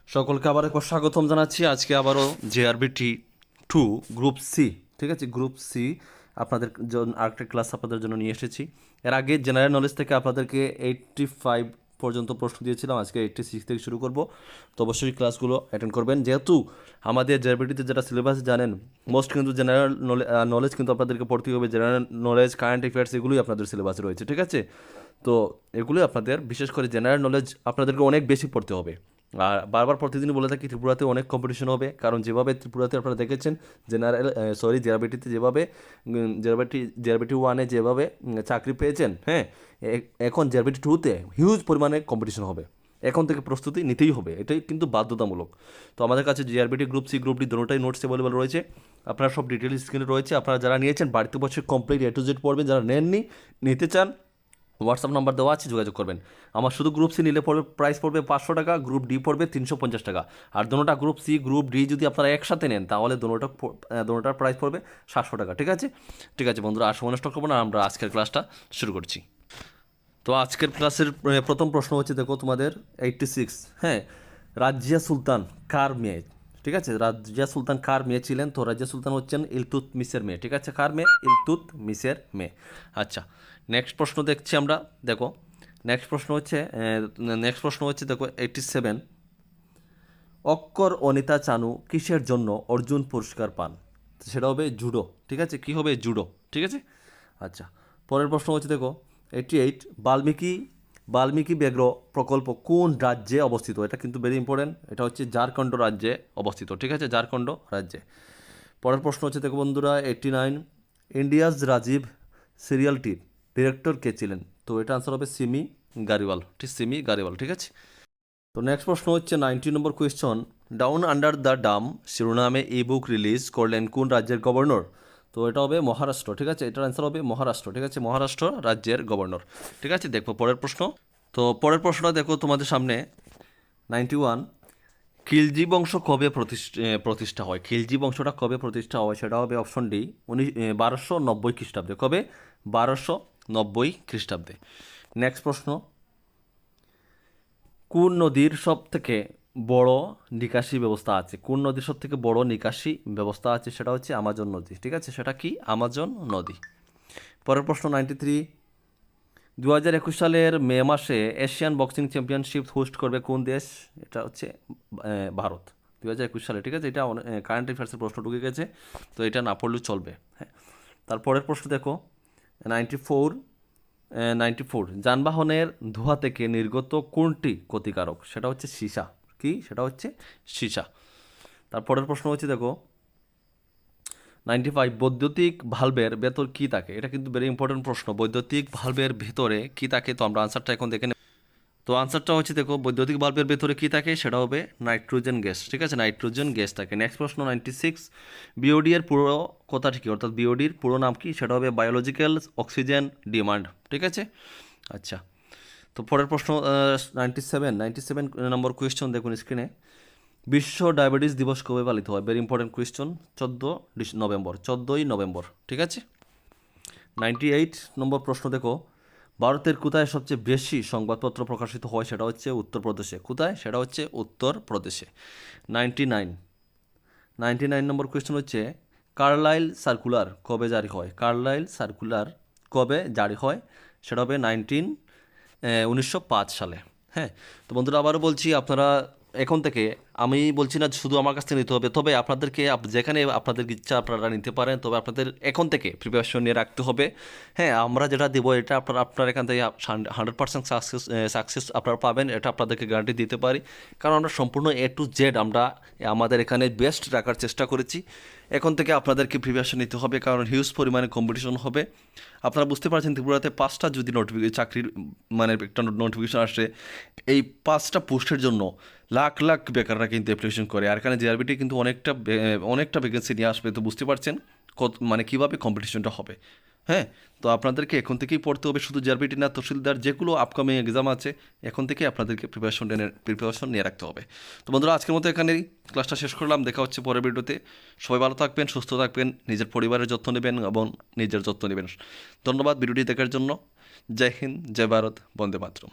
সকলকে আবার একবার স্বাগতম জানাচ্ছি। আজকে আবারও জেআরবিটি 2 গ্রুপ সি, ঠিক আছে, গ্রুপ সি আপনাদের জন্য আরেকটা ক্লাস আপনাদের জন্য নিয়ে এসেছি। এর আগে জেনারেল নলেজ থেকে আপনাদেরকে 85 পর্যন্ত প্রশ্ন দিয়েছিলাম, আজকে 86 থেকে শুরু করব। তো অবশ্যই ক্লাসগুলো অ্যাটেন্ড করবেন, যেহেতু আমাদের জেআরবিটিতে যেটা সিলেবাস জানেন মোস্ট কিন্তু জেনারেল নলেজ কিন্তু আপনাদেরকে পড়তে হবে। জেনারেল নলেজ, কারেন্ট অ্যাফেয়ার্স এগুলোই আপনাদের সিলেবাসে রয়েছে, ঠিক আছে। তো এগুলোই আপনাদের, বিশেষ করে জেনারেল নলেজ আপনাদেরকে অনেক বেশি পড়তে হবে। আর বারবার প্রতিদিন বলে থাকি ত্রিপুরাতে অনেক কম্পিটিশন হবে, কারণ যেভাবে ত্রিপুরাতে আপনারা দেখেছেন জেআরবিটিতে যেভাবে জেআরবিটি 1-এ যেভাবে চাকরি পেয়েছেন, হ্যাঁ, এখন জেআরবিটি 2-তে হিউজ পরিমাণে কম্পিটিশন হবে। এখন থেকে প্রস্তুতি নিতেই হবে, এটাই কিন্তু বাধ্যতামূলক। তো আমাদের কাছে J R B T group C, group D দুটোটাই নোটস অ্যাভেলেবল রয়েছে। আপনারা সব ডিটেলস স্ক্রিনে রয়েছে। আপনারা যারা নিয়েছেন বাড়িতে বসে কমপ্লিট A to Z পড়বেন, যারা নেননি, নিতে চান, হোয়াটসঅ্যাপ নাম্বার দেওয়া আছে, যোগাযোগ করবেন। আমার শুধু গ্রুপ সি নিলে পড়বে, প্রাইস পড়বে 500 টাকা, গ্রুপ ডি পড়বে 350 টাকা। আর দুটোটা গ্রুপ সি গ্রুপ ডি যদি আপনারা একসাথে নেন তাহলে দুটোটার প্রাইস পড়বে 700 টাকা, ঠিক আছে। ঠিক আছে বন্ধুরা, আর সময় নষ্ট করবো না, আমরা আজকের ক্লাসটা শুরু করছি। তো আজকের ক্লাসের প্রথম প্রশ্ন হচ্ছে, দেখো তোমাদের 86, হ্যাঁ, রাজিয়া সুলতান কার মেয়ে? ঠিক আছে, রাজিয়া সুলতান কার মেয়ে ছিলেন? তো রাজিয়া সুলতান হচ্ছেন ইলতুৎমিশের মেয়ে, ঠিক আছে। কার মেয়ে? ইলতুৎমিশের মেয়ে। আচ্ছা, নেক্সট প্রশ্ন দেখছি আমরা। দেখো নেক্সট প্রশ্ন হচ্ছে দেখো 87, অক্কর অনিতা চানু কিসের জন্য অর্জুন পুরস্কার পান? তো সেটা হবে জুডো, ঠিক আছে। কি হবে? জুডো, ঠিক আছে। আচ্ছা, পরের প্রশ্ন হচ্ছে দেখো 88, বাল্মীকি ব্যাঘ্র প্রকল্প কোন রাজ্যে অবস্থিত? এটা কিন্তু ভেরি ইম্পর্টেন্ট, এটা হচ্ছে ঝাড়খণ্ড রাজ্যে অবস্থিত, ঠিক আছে, ঝাড়খণ্ড রাজ্যে। পরের প্রশ্ন হচ্ছে দেখো বন্ধুরা 89, ইন্ডিয়াজ রাজীব সিরিয়ালটির ডিরেক্টর কে ছিলেন? তো এটা আনসার হবে সিমি গারিওয়াল, ঠিক আছে। তো নেক্সট প্রশ্ন হচ্ছে 90 নম্বর question, down under the Dam শিরোনামে এই বুক রিলিজ করলেন কোন রাজ্যের গভর্নর? তো এটা হবে মহারাষ্ট্র, ঠিক আছে, এটার অ্যান্সার হবে মহারাষ্ট্র, ঠিক আছে, মহারাষ্ট্র রাজ্যের গভর্নর, ঠিক আছে। দেখো পরের প্রশ্ন। তো পরের প্রশ্নটা দেখো তোমাদের সামনে 91, খিলজি বংশ কবে প্রতিষ্ঠা হয়? খিলজি বংশটা কবে প্রতিষ্ঠা হয়? সেটা হবে অপশন ডি 1290 খ্রিস্টাব্দে। কবে? 1290 খ্রিস্টাব্দে। নেক্সট প্রশ্ন, কোন নদীর সব থেকে বড় নিকাশি ব্যবস্থা আছে? কোন নদীর সব থেকে বড় নিকাশি ব্যবস্থা আছে? সেটা হচ্ছে আমাজন নদী, ঠিক আছে, সেটা কি? আমাজন নদী। পরের প্রশ্ন 93, 2021 সালের মে মাসে এশিয়ান বক্সিং চ্যাম্পিয়নশিপ হোস্ট করবে কোন দেশ? এটা হচ্ছে ভারত, 2021 সালে, ঠিক আছে। এটা কারেন্ট অ্যাফেয়ার্সের প্রশ্ন ঢুকে গেছে, তো এটা না পড়লেও চলবে, হ্যাঁ। তারপরের প্রশ্ন দেখো 94, যানবাহনের ধোঁয়া থেকে নির্গত কোনটি ক্ষতিকারক? সেটা হচ্ছে সীসা। কি? সেটা হচ্ছে সীসা। তারপরের প্রশ্ন হচ্ছে দেখো 95, বৈদ্যুতিক ভালভের ভেতর কি থাকে? এটা কিন্তু ভেরি ইম্পর্টেন্ট প্রশ্ন। বৈদ্যুতিক ভালভের ভেতরে কি থাকে? তো আমরা আনসারটা এখন দেখে নেব। তো আনসারটা হচ্ছে দেখো, বৈদ্যুতিক বাল্বের ভেতরে কি থাকে? সেটা হবে নাইট্রোজেন গ্যাস, ঠিক আছে, নাইট্রোজেন গ্যাস থাকে। নেক্সট প্রশ্ন 96, বিওডি এর পুরো কথাটি কি? অর্থাৎ বিওডির পুরো নাম কি? সেটা হবে বায়োলজিক্যাল অক্সিজেন ডিমান্ড, ঠিক আছে। আচ্ছা, তো পরের প্রশ্ন 97 নম্বর কোয়েশ্চন দেখুন স্ক্রিনে, বিশ্ব ডায়াবেটিস দিবস কবে পালিত হয়? ভেরি ইম্পর্টেন্ট কোয়েশ্চন, 14ই নভেম্বর, ঠিক আছে। 98 নম্বর প্রশ্ন দেখো, ভারতের কোথায় সবচেয়ে বেশি সংবাদপত্র প্রকাশিত হয়? সেটা হচ্ছে উত্তরপ্রদেশে। কোথায়? সেটা হচ্ছে উত্তরপ্রদেশে। 99 নম্বর কোয়েশ্চন হচ্ছে, কার্লাইল সার্কুলার কবে জারি হয়? কার্লাইল সার্কুলার কবে জারি হয়? সেটা হবে 1905 সালে, হ্যাঁ। তো বন্ধুরা আবারও বলছি, আপনারা এখন থেকে, আমি বলছি না শুধু আমার কাছ থেকে নিতে হবে, তবে আপনাদেরকে যেখানে আপনাদের ইচ্ছা আপনারা নিতে পারেন, তবে আপনাদের এখন থেকে প্রিপারেশন নিয়ে রাখতে হবে, হ্যাঁ। আমরা যেটা দেবো এটা আপনার এখান থেকে 100% সাকসেস আপনারা পাবেন, এটা আপনাদেরকে গ্যারান্টি দিতে পারি। কারণ আমরা সম্পূর্ণ A to Z আমরা আমাদের এখানে বেস্ট রাখার চেষ্টা করেছি। এখন থেকে আপনাদেরকে প্রিপারেশন নিতে হবে, কারণ হিউজ পরিমাণে কম্পিটিশন হবে। আপনারা বুঝতে পারছেন ত্রিপুরাতে 5টা যদি চাকরির মানে একটা নোটিফিকেশন আসে, এই 5টা পোস্টের জন্য লাখ লাখ বেকাররা কিন্তু অ্যাপ্লিকেশন করে। আর এখানে জেআরবিটি কিন্তু অনেকটা ভ্যাকেন্সি নিয়ে আসবে। তো বুঝতে পারছেন মানে কীভাবে কম্পিটিশনটা হবে, হ্যাঁ। তো আপনাদেরকে এখন থেকেই পড়তে হবে, শুধু জেআরবিটি না, তহসিলদার যেগুলো আপকামিং এক্সাম আছে, এখন থেকে আপনাদেরকে প্রিপারেশন নিয়ে রাখতে হবে। তো বন্ধুরা আজকের মতো এখানেই ক্লাসটা শেষ করলাম, দেখা হচ্ছে পরের ভিডিওতে। সবাই ভালো থাকবেন, সুস্থ থাকবেন, নিজের পরিবারের যত্ন নেবেন এবং নিজের যত্ন নেবেন। ধন্যবাদ ভিডিওটি দেখার জন্য। জয় হিন্দ, জয় ভারত, বন্দে মাতরম।